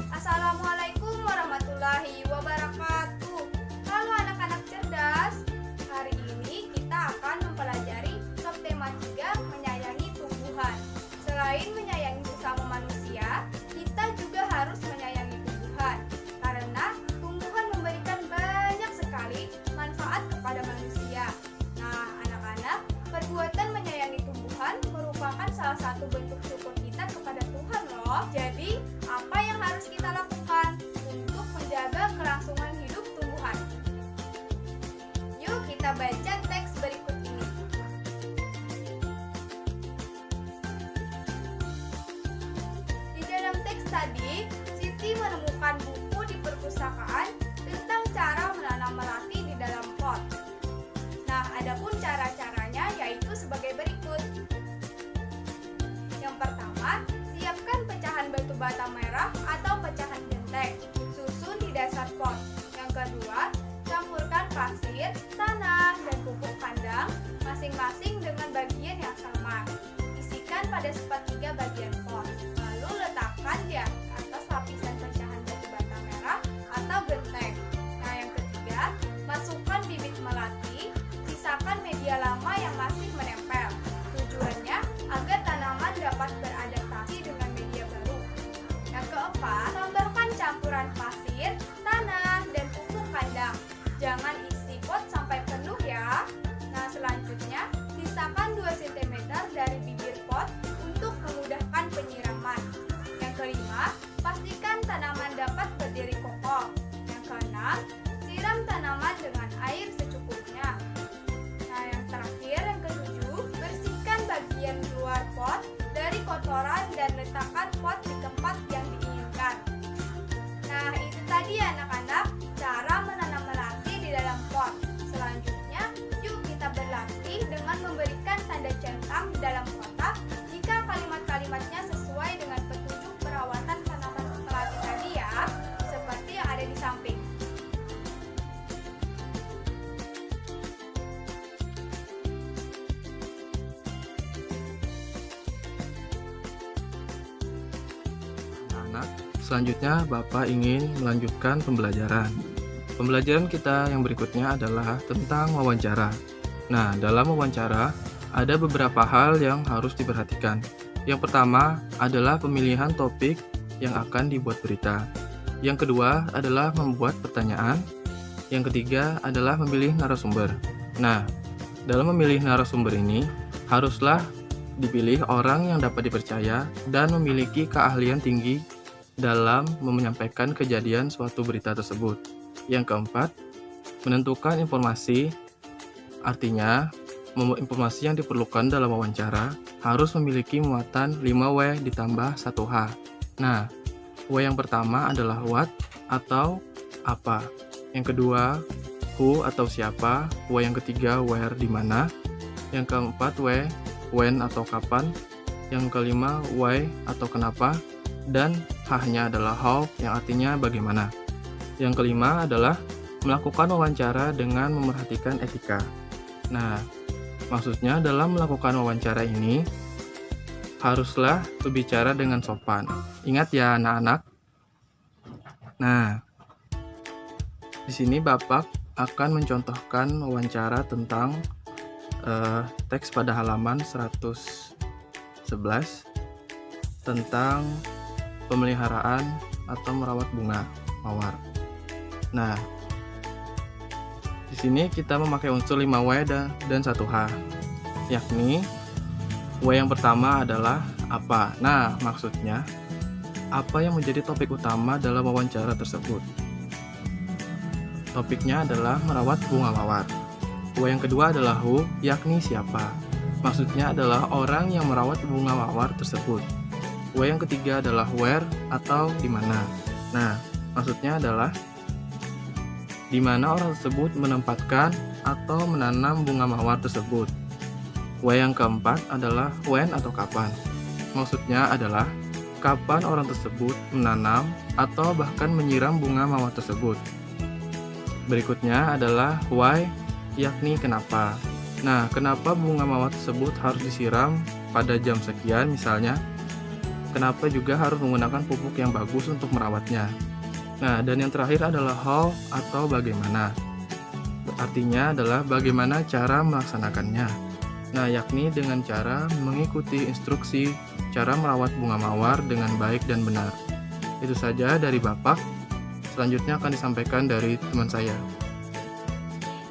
Assalamualaikum warahmatullahi wabarakatuh. Halo anak-anak cerdas. Hari ini kita akan mempelajari subtema 3, menyayangi tumbuhan. Selain menyayangi sesama manusia, kita juga harus menyayangi tumbuhan. Karena tumbuhan memberikan banyak sekali manfaat kepada manusia. Nah, anak-anak, perbuatan menyayangi tumbuhan merupakan salah satu bentuk syukur kita kepada Tuhan loh. Jadi, apa yang harus kita lakukan untuk menjaga kelangsungan hidup tumbuhan? Yuk kita baca teks berikut ini. Di dalam teks tadi, Siti menemukan buku di perpustakaan tentang cara menanam melati di dalam pot. Nah, adapun cara-caranya yaitu sebagai berikut. Yang pertama, siapkan pecahan batu bata merah atau pecahan genteng, susun di dasar pot. Yang kedua, campurkan pasir, tanah, dan pupuk kandang masing-masing dengan bagian yang sama. Isikan pada sepertiga bagian pot. Lalu letakkan di atas lapisan pecahan batu bata merah atau genteng. Nah, yang ketiga, masukkan bibit melati, sisakan media lama yang masih menempel. Tujuannya agar tanaman dapat beradaptasi dengan media baru. Yang keempat, tambahkan campuran pasir, tanah, dan pupuk kandang. Jangan isi pot sampai penuh ya. Nah, selanjutnya sisakan 2 cm dari bibir pot untuk memudahkan penyiraman. Yang kelima, pastikan tanaman dapat berdiri kokoh. Yang keenam, siram tanaman dengan air secukupnya. Nah, yang terakhir, yang ketujuh, bersihkan bagian luar pot dari kotoran dan letakkan pot di tempat yang diinginkan. Nah, itu tadi ya anak-anak, cara menanam melati di dalam pot. Selanjutnya, yuk kita berlatih dengan memberikan tanda centang di dalam kotak jika kalimat-kalimatnya sesuai dengan petunjuk perawatan tanaman melati tadi ya, seperti yang ada di samping. Selanjutnya, Bapak ingin melanjutkan pembelajaran. Pembelajaran kita yang berikutnya adalah tentang wawancara. Nah, dalam wawancara, ada beberapa hal yang harus diperhatikan. Yang pertama adalah pemilihan topik yang akan dibuat berita. Yang kedua adalah membuat pertanyaan. Yang ketiga adalah memilih narasumber. Nah, dalam memilih narasumber ini, haruslah dipilih orang yang dapat dipercaya dan memiliki keahlian tinggi dalam menyampaikan kejadian suatu berita tersebut. Yang keempat, menentukan informasi. Artinya, informasi yang diperlukan dalam wawancara harus memiliki muatan 5W ditambah 1H. Nah, W yang pertama adalah what atau apa. Yang kedua, who atau siapa. W yang ketiga, where di mana. Yang keempat, when atau kapan. Yang kelima, why atau kenapa. Dan H-nya adalah how, yang artinya bagaimana. Yang kelima adalah melakukan wawancara dengan memerhatikan etika. Nah, maksudnya dalam melakukan wawancara ini haruslah berbicara dengan sopan. Ingat ya anak-anak. Nah, di sini Bapak akan mencontohkan wawancara tentang teks pada halaman 111 tentang pemeliharaan atau merawat bunga mawar. Nah, di sini kita memakai unsur 5W dan 1H, yakni W yang pertama adalah apa. Nah, maksudnya apa yang menjadi topik utama dalam wawancara tersebut. Topiknya adalah merawat bunga mawar. W yang kedua adalah who, yakni siapa. Maksudnya adalah orang yang merawat bunga mawar tersebut. W yang ketiga adalah where atau di mana. Nah, maksudnya adalah di mana orang tersebut menempatkan atau menanam bunga mawar tersebut. W yang keempat adalah when atau kapan. Maksudnya adalah kapan orang tersebut menanam atau bahkan menyiram bunga mawar tersebut. Berikutnya adalah why, yakni kenapa. Nah, kenapa bunga mawar tersebut harus disiram pada jam sekian misalnya? Kenapa juga harus menggunakan pupuk yang bagus untuk merawatnya? Nah, dan yang terakhir adalah how atau bagaimana. Artinya adalah bagaimana cara melaksanakannya. Nah, yakni dengan cara mengikuti instruksi cara merawat bunga mawar dengan baik dan benar. Itu saja dari Bapak. Selanjutnya akan disampaikan dari teman saya.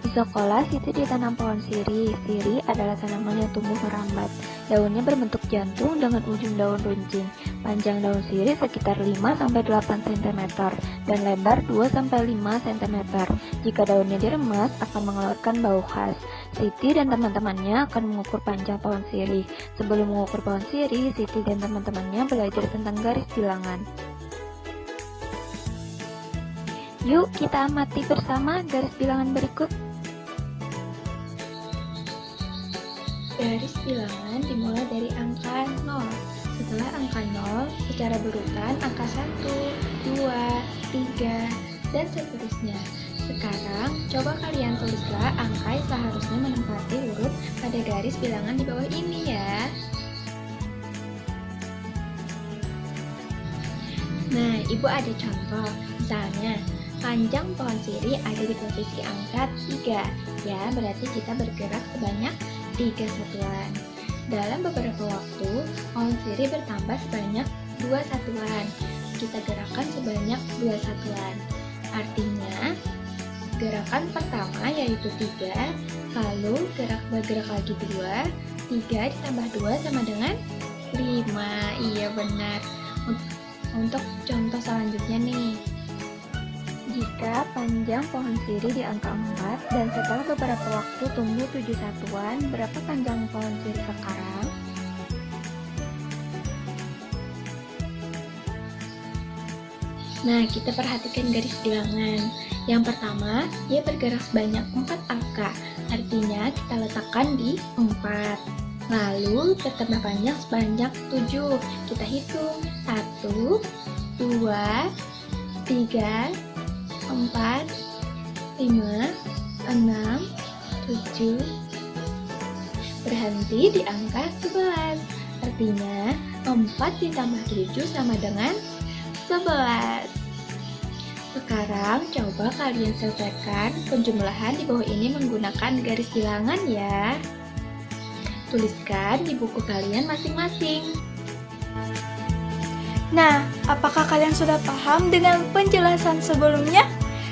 Di sekolah, Siti ditanam pohon sirih. Sirih adalah tanaman yang tumbuh merambat. Daunnya berbentuk jantung dengan ujung daun runcing. Panjang daun sirih sekitar 5-8 cm dan lebar 2-5 cm. Jika daunnya diremas, akan mengeluarkan bau khas. Siti dan teman-temannya akan mengukur panjang pohon sirih. Sebelum mengukur pohon sirih, Siti dan teman-temannya belajar tentang garis bilangan. Yuk kita amati bersama garis bilangan berikut. Garis bilangan dimulai dari angka 0. Setelah angka 0, secara berurutan angka 1, 2, 3, dan seterusnya. Sekarang, coba kalian tulislah angka yang seharusnya menempati huruf pada garis bilangan di bawah ini ya. Nah, Ibu ada contoh. Misalnya, panjang pohon sirih ada di posisi angka 3. Ya, berarti kita bergerak sebanyak 3 satuan. Dalam beberapa waktu, pohon sirih bertambah sebanyak 2 satuan. Kita gerakan sebanyak 2 satuan. Artinya, gerakan pertama yaitu 3, lalu bergerak lagi 2, 3 ditambah 2 sama dengan 5. Iya benar. Untuk contoh selanjutnya nih. Jika panjang pohon sirih di angka 4 dan setelah beberapa waktu tumbuh 7 satuan, berapa panjang pohon sirih sekarang? Nah, kita perhatikan garis bilangan. Yang pertama, dia bergerak sebanyak 4 angka, artinya kita letakkan di 4. Lalu bertambah banyak sebanyak 7. Kita hitung 1, 2, 3, 4, 5, 6, 7. Berhenti di angka 11. Artinya 4 ditambah 7 sama dengan 11. Sekarang coba kalian selesaikan penjumlahan di bawah ini menggunakan garis bilangan ya. Tuliskan di buku kalian masing-masing. Nah, apakah kalian sudah paham dengan penjelasan sebelumnya?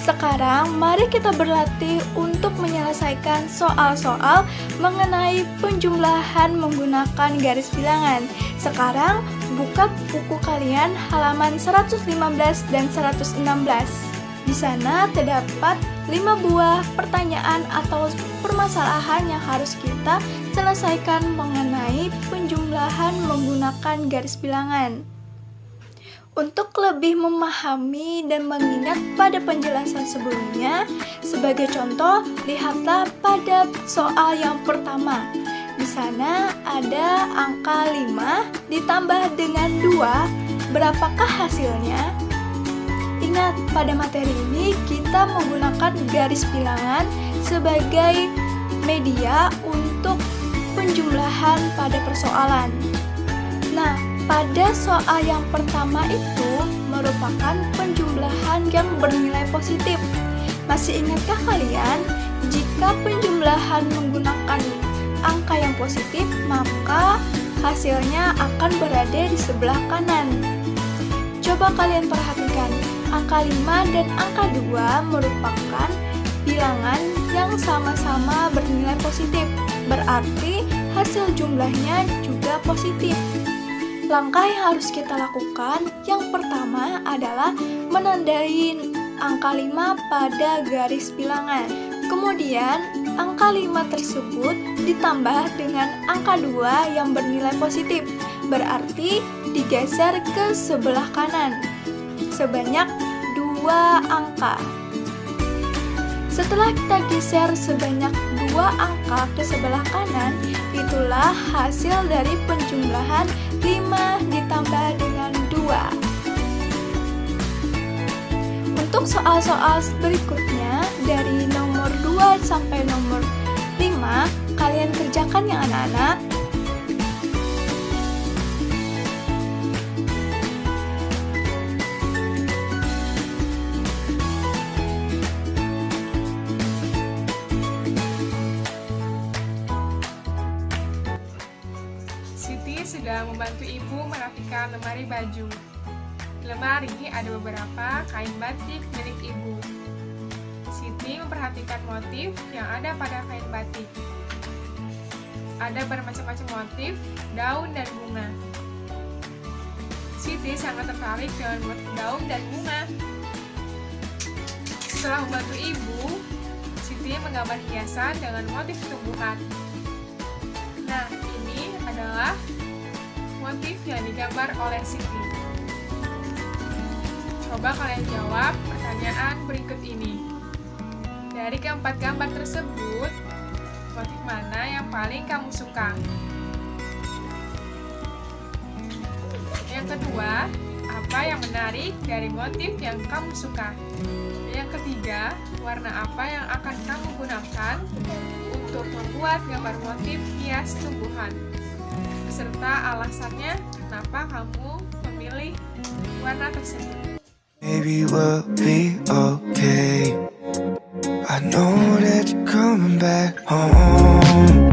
Sekarang, mari kita berlatih untuk menyelesaikan soal-soal mengenai penjumlahan menggunakan garis bilangan. Sekarang, buka buku kalian halaman 115 dan 116. Di sana terdapat 5 buah pertanyaan atau permasalahan yang harus kita selesaikan mengenai penjumlahan menggunakan garis bilangan. Untuk lebih memahami dan mengingat pada penjelasan sebelumnya, sebagai contoh, lihatlah pada soal yang pertama. Di sana ada angka 5 ditambah dengan 2, berapakah hasilnya? Ingat, pada materi ini kita menggunakan garis bilangan sebagai media untuk penjumlahan pada persoalan. Nah, pada soal yang pertama itu merupakan penjumlahan yang bernilai positif. Masih ingatkah kalian, jika penjumlahan menggunakan angka yang positif, maka hasilnya akan berada di sebelah kanan. Coba kalian perhatikan, angka 5 dan angka 2 merupakan bilangan yang sama-sama bernilai positif. Berarti hasil jumlahnya juga positif. Langkah yang harus kita lakukan yang pertama adalah menandai angka 5 pada garis bilangan. Kemudian, angka 5 tersebut ditambah dengan angka 2 yang bernilai positif, berarti digeser ke sebelah kanan, sebanyak 2 angka. Setelah kita geser sebanyak 2 angka ke sebelah kanan, itulah hasil dari penjumlahan 5 ditambah dengan 2. Untuk soal-soal berikutnya, dari nomor 2 sampai nomor 5, kalian kerjakan ya anak-anak. Siti sedang membantu ibu merapikan lemari baju. Di lemari ada beberapa kain batik milik ibu. Siti memperhatikan motif yang ada pada kain batik. Ada bermacam-macam motif, daun dan bunga. Siti sangat tertarik dengan motif daun dan bunga. Setelah membantu ibu, Siti menggambar hiasan dengan motif tumbuhan. Nah, ini adalah motif yang digambar oleh Siti. Coba kalian jawab pertanyaan berikut ini. Dari keempat gambar tersebut, motif mana yang paling kamu suka? Yang kedua, apa yang menarik dari motif yang kamu suka? Yang ketiga, warna apa yang akan kamu gunakan untuk membuat gambar motif hias tumbuhan? Beserta alasannya kenapa kamu memilih warna tersebut. Maybe we'll be okay. I know that you're coming back home.